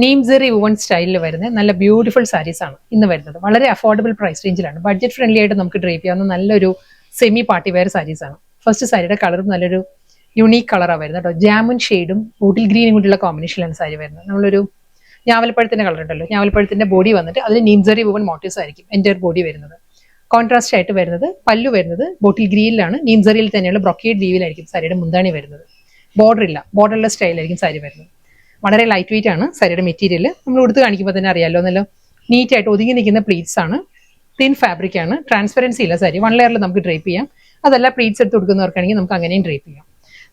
നീംസറി woven സ്റ്റൈലിൽ വരുന്ന നല്ല ബ്യൂട്ടിഫുൾ സാരീസ് ആണ് ഇന്ന് വരുന്നത്. വളരെ അഫോർഡബിൾ പ്രൈസ് റേഞ്ചിലാണ്, ബഡ്ജറ്റ് ഫ്രണ്ട്ലി ആയിട്ട് നമുക്ക് ഡ്രേപ്പ് ചെയ്യാവുന്ന നല്ലൊരു സെമി പാർട്ടി വെയർ സാരീസ് ആണ്. ഫസ്റ്റ് സാരിയുടെ കളറും നല്ലൊരു യുണീക്ക് കളറാണ് വരുന്നത് കേട്ടോ. ജാമുൻ ഷെയ്ഡും ബോട്ടിൽ ഗ്രീനും കൂടിയുള്ള കോമ്പിനേഷനിലാണ് സാരി വരുന്നത്. നമ്മളൊരു ഞാവൽപ്പഴത്തിന്റെ കളർ ഉണ്ടല്ലോ, ഞാവൽപ്പഴത്തിന്റെ ബോഡി വന്നിട്ട് അതിൽ നീംസറി വുവൺ മോട്ടീവ്സ് ആയിരിക്കും എൻ്റെ ബോഡി വരുന്നത്. കോൺട്രാസ്റ്റ് ആയിട്ട് വരുന്നത് പല്ലു വരുന്നത് ബോട്ടിൽ ഗ്രീനിലാണ്, നീംസറിയിൽ തന്നെയുള്ള ബ്രൊക്കേഡ് വീവിലായിരിക്കും സാരിയുടെ മുന്താണി വരുന്നത്. ബോർഡർ ഇല്ല, ബോർഡർലെസ് സ്റ്റൈലായിരിക്കും സാരി വരുന്നത്. വളരെ ലൈറ്റ് വെയിറ്റ് ആണ് സാരിയുടെ മെറ്റീരിയൽ. നമ്മൾ എടുത്ത് കാണിക്കുമ്പോൾ തന്നെ അറിയാമല്ലോ, നല്ല നീറ്റ് ആയിട്ട് ഒതുങ്ങി നിൽക്കുന്ന പ്ലീറ്റ്സ് ആണ്. തിൻ ഫാബ്രിക് ആണ്, ട്രാൻസ്പെറൻസി ഇല്ല സാരി. 1 ലെയറിൽ നമുക്ക് ഡ്രേപ്പ് ചെയ്യാം. അതല്ല പ്ലീറ്റ്സ് എടുത്ത് കൊടുക്കുന്നവർക്കാണെങ്കിൽ നമുക്ക് അങ്ങനെയും ഡ്രേപ്പ് ചെയ്യാം.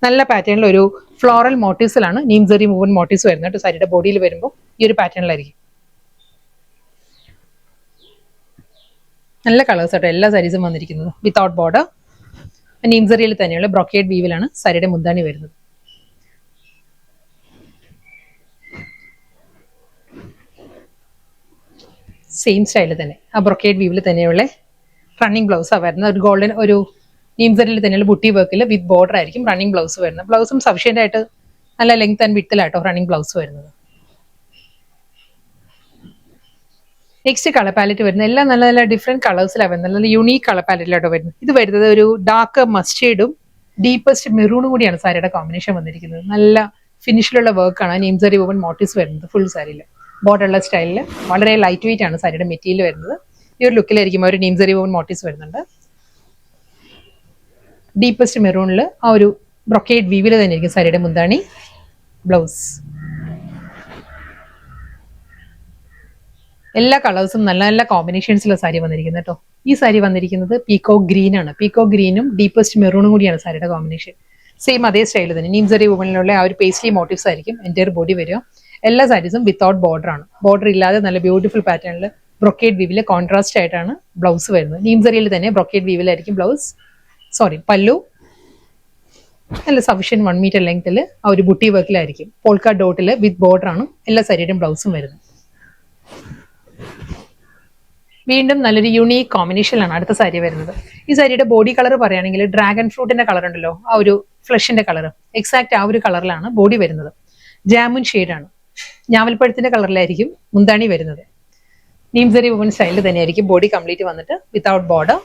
നല്ല പാറ്റേണിൽ ഒരു ഫ്ലോറൽ മോട്ടീവ്സിലാണ് നീംസറി വുവൺ മോട്ടീവ്സ് വരുന്നത് കേട്ടോ. സാരിയുടെ ബോഡിയിൽ വരുമ്പോൾ ഈ ഒരു പാറ്റേണിലായിരിക്കും. നല്ല കളേഴ്സ് ആട്ടോ എല്ലാ സാരീസും വന്നിരിക്കുന്നത്. വിത്തൗട്ട് ബോർഡർ, നീംസറിയിൽ തന്നെയുള്ള ബ്രൊക്കേഡ് വീവിലാണ് സാരിയുടെ മുന്താണി വരുന്നത്. സെയിം സ്റ്റൈലിൽ തന്നെ ആ ബ്രൊക്കേഡ് വീവിൽ തന്നെയുള്ള റണ്ണിങ് ബ്ലൗസാണ് വരുന്നത്. ഒരു ഗോൾഡൻ ഒരു നീംസറിയിൽ തന്നെയുള്ള ബുട്ടി വർക്കിൽ വിത്ത് ബോർഡർ ആയിരിക്കും റണ്ണിങ് ബ്ലൗസ് വരുന്നത്. ബ്ലൗസും സഫിഷ്യൻ്റ് ആയിട്ട് നല്ല ലെങ്ത് ആൻഡ് വിഡ്ത്തിലാട്ടോ റണ്ണിങ് ബ്ലൗസ് വരുന്നത്. നെക്സ്റ്റ് കളർ പാലറ്റ് വരുന്നത് എല്ലാം നല്ല നല്ല ഡിഫറെന്റ് കളേഴ്സിലാണ് വരുന്നത്. നല്ല യുണീക്ക് കളർ പാലറ്റിലാട്ടോ വരുന്നത്. ഇത് വരുന്നത് ഒരു ഡാർക്ക് മസ്റ്റേർഡും ഡീപ്പസ്റ്റ് മെറൂണും കൂടിയാണ് സാരിയുടെ കോമ്പിനേഷൻ വന്നിരിക്കുന്നത്. നല്ല ഫിനിഷിലുള്ള വർക്കാണ് നീംസറി വുവൺ മോട്ടീവ്സ് വരുന്നത് ഫുൾ സാരിയിൽ. ബോർഡറുള്ള സ്റ്റൈലിൽ വളരെ ലൈറ്റ് വെയിറ്റ് ആണ് സാരിയുടെ മെറ്റീരിയൽ വരുന്നത്. ഈ ഒരു ലുക്കിലായിരിക്കും ഒരു നീംസറി വുവൺ മോട്ടീവ്സ് വരുന്നുണ്ട്. ഡീപ്പസ്റ്റ് മെറൂണിൽ ആ ഒരു ബ്രൊക്കേഡ് വീവിൽ തന്നെ ആയിരിക്കും സാരിയുടെ മുന്താണി. ബ്ലൗസ് എല്ലാ കളേഴ്സും നല്ല നല്ല കോമ്പിനേഷൻസിലുള്ള സാരി വന്നിരിക്കുന്നത് കേട്ടോ. ഈ സാരി വന്നിരിക്കുന്നത് പീക്കോ ഗ്രീൻ ആണ്. പീക്കോ ഗ്രീനും ഡീപ്പസ്റ്റ് മെറൂണും കൂടിയാണ് സാരിയുടെ കോമ്പിനേഷൻ. സെയിം അതേ സ്റ്റൈലിൽ തന്നെ നീംസറി വുവണിലുള്ള ആ ഒരു പേസ്ലി മോട്ടീവ്സ് ആയിരിക്കും എൻ്റെ ബോഡി വരിക. എല്ലാ സാരീസും വിത്തൗട്ട് ബോർഡർ ആണ്. ബോർഡർ ഇല്ലാതെ നല്ല ബ്യൂട്ടിഫുൾ പാറ്റേണിൽ ബ്രൊക്കേഡ് വീവിൽ കോൺട്രാസ്റ്റ് ആയിട്ടാണ് ബ്ലൗസ് വരുന്നത്. നീംസറിയിൽ തന്നെ ബ്രൊക്കേഡ് വീവിലായിരിക്കും പല്ലു. നല്ല സഫിഷ്യൻറ്റ് 1 മീറ്റർ ലെങ്ത്തിൽ ആ ഒരു ബുട്ടി വർക്കിലായിരിക്കും. പോൾക്ക ഡോട്ടിൽ വിത്ത് ബോർഡർ ആണ് എല്ലാ സാരിയുടെയും ബ്ലൗസും വരുന്നത്. വീണ്ടും നല്ലൊരു യുണീക്ക് കോമ്പിനേഷനിലാണ് അടുത്ത സാരി വരുന്നത്. ഈ സാരിയുടെ ബോഡി കളർ പറയുകയാണെങ്കിൽ ഡ്രാഗൺ ഫ്രൂട്ടിന്റെ കളർ ഉണ്ടല്ലോ, ആ ഒരു ഫ്ലഷിന്റെ കളർ എക്സാക്ട് ആ ഒരു കളറിലാണ് ബോഡി വരുന്നത്. ജാമുൻ ഷെയ്ഡാണ്, ഞാവൽപ്പഴത്തിന്റെ കളറിലായിരിക്കും മുന്താണി വരുന്നത്. നീംസറി വുവൺ സ്റ്റൈലിൽ തന്നെയായിരിക്കും ബോഡി കംപ്ലീറ്റ് വന്നിട്ട് വിത്തൗട്ട് ബോർഡർ.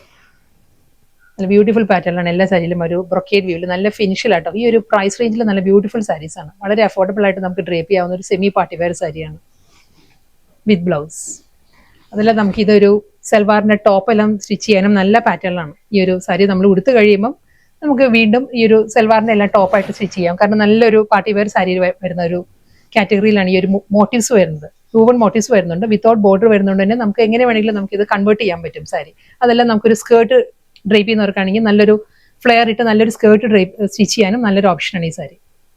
നല്ല ബ്യൂട്ടിഫുൾ പാറ്റേണിലാണ് എല്ലാ സാരിയിലും ഒരു ബ്രൊക്കേഡ് വ്യൂവിൽ നല്ല ഫിനിഷിലാട്ടോ. ഈ ഒരു പ്രൈസ് റേഞ്ചിൽ നല്ല ബ്യൂട്ടിഫുൾ സാരീസ് ആണ്. വളരെ അഫോർഡബിൾ ആയിട്ട് നമുക്ക് ഡ്രേപ്പ് ചെയ്യാവുന്ന ഒരു സെമി പാർട്ടി വെയർ സാരിയാണ് വിത്ത് ബ്ലൗസ്. അതല്ല നമുക്ക് ഇതൊരു സൽവാറിന്റെ ടോപ്പ് എല്ലാം സ്റ്റിച്ച് ചെയ്യാനും നല്ല പാറ്റേണിലാണ്. ഈ ഒരു സാരി നമ്മൾ ഉടുത്ത് കഴിയുമ്പം നമുക്ക് വീണ്ടും ഈ ഒരു സൽവാറിന്റെ എല്ലാം ടോപ്പായിട്ട് സ്റ്റിച്ച് ചെയ്യാം. കാരണം നല്ലൊരു പാർട്ടി വെയർ സാരി വരുന്ന ഒരു കാറ്റഗറിയിലാണ് ഈ ഒരു മോട്ടീവ്സ് വരുന്നത്. വുവൺ മോട്ടീവ്സ് വരുന്നുണ്ട്, വിത്തൗട്ട് ബോർഡർ വരുന്നുണ്ട് തന്നെ നമുക്ക് എങ്ങനെ വേണമെങ്കിലും നമുക്ക് ഇത് കൺവേർട്ട് ചെയ്യാൻ പറ്റും സാരി. അതെല്ലാം നമുക്കൊരു സ്കേർട്ട് ഡ്രേപ്പ് ചെയ്യുന്നവർക്കാണെങ്കിൽ നല്ലൊരു ഫ്ലെയർ ഇട്ട് നല്ലൊരു സ്കേർട്ട് സ്റ്റിച്ച് ചെയ്യാനും നല്ലൊരു ഓപ്ഷനാണ് ഈ sari.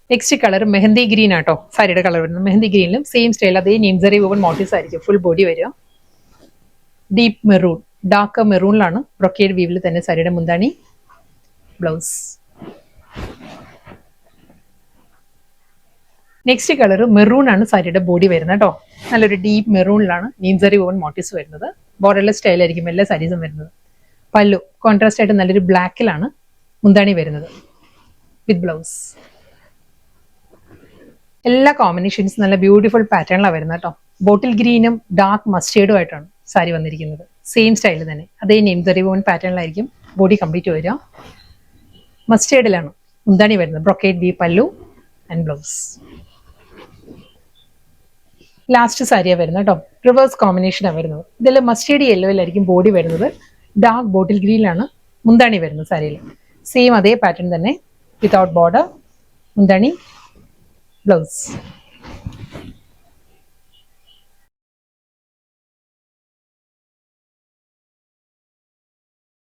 Next colour mehndi green ആട്ടോ സാരിയുടെ കളർ വരുന്നത്. മെഹന്തി ഗ്രീനിലും സെയിം സ്റ്റൈൽ അതേ നീംസറി വുവൺ മോട്ടീവ്സ് ആയിരിക്കും ഫുൾ ബോഡി വരിക. ഡീപ്പ് മെറൂൺ, ഡാർക്ക് മെറൂണിലാണ് ബ്രൊക്കേഡ് വീവിൽ തന്നെ സാരിയുടെ മുന്താണി. ബ്ലൗസ് നെക്സ്റ്റ് കളർ മെറൂൺ ആണ് സാരിയുടെ ബോഡി വരുന്നത് കേട്ടോ. നല്ലൊരു ഡീപ്പ് മെറൂണിലാണ് നീംസറി വുവൺ മോട്ടീവ്സ് വരുന്നത്. ബോർഡർലെസ് സ്റ്റൈലായിരിക്കും എല്ലാ സാരീസും വരുന്നത്. പല്ലു കോൺട്രാസ്റ്റ് ആയിട്ട് നല്ലൊരു ബ്ലാക്കിലാണ് മുന്താണി വരുന്നത് വിത്ത് ബ്ലൗസ്. എല്ലാ കോമ്പിനേഷൻസ് നല്ല ബ്യൂട്ടിഫുൾ പാറ്റേണിലാണ് വരുന്നത് കേട്ടോ. ബോട്ടിൽ ഗ്രീനും ഡാർക്ക് മസ്റ്റേർഡും ആയിട്ടാണ് സാരി വന്നിരിക്കുന്നത്. സെയിം സ്റ്റൈലിൽ തന്നെ അതേ നീംസറി വുവൺ പാറ്റേണിലായിരിക്കും ബോഡി കംപ്ലീറ്റ് വരിക. മസ്റ്റേർഡിലാണ് മുന്താണി വരുന്നത്. ബ്രൊക്കേഡ് വി പല്ലു ആൻഡ് ബ്ലൗസ്. ലാസ്റ്റ് സാരിയാണ് വരുന്നത് കേട്ടോ. റിവേഴ്സ് കോമ്പിനേഷനാണ് വരുന്നത്. ഇതിൽ മസ്റ്റേർഡ് യെല്ലോയിലായിരിക്കും ബോഡി വരുന്നത്. ഡാർക്ക് ബോട്ടിൽ ഗ്രീനിലാണ് മുന്താണി വരുന്നത് സാരിയിൽ. സെയിം അതേ പാറ്റേൺ തന്നെ വിത്തൗട്ട് ബോർഡർ, മുന്താണി, ബ്ലൗസ്.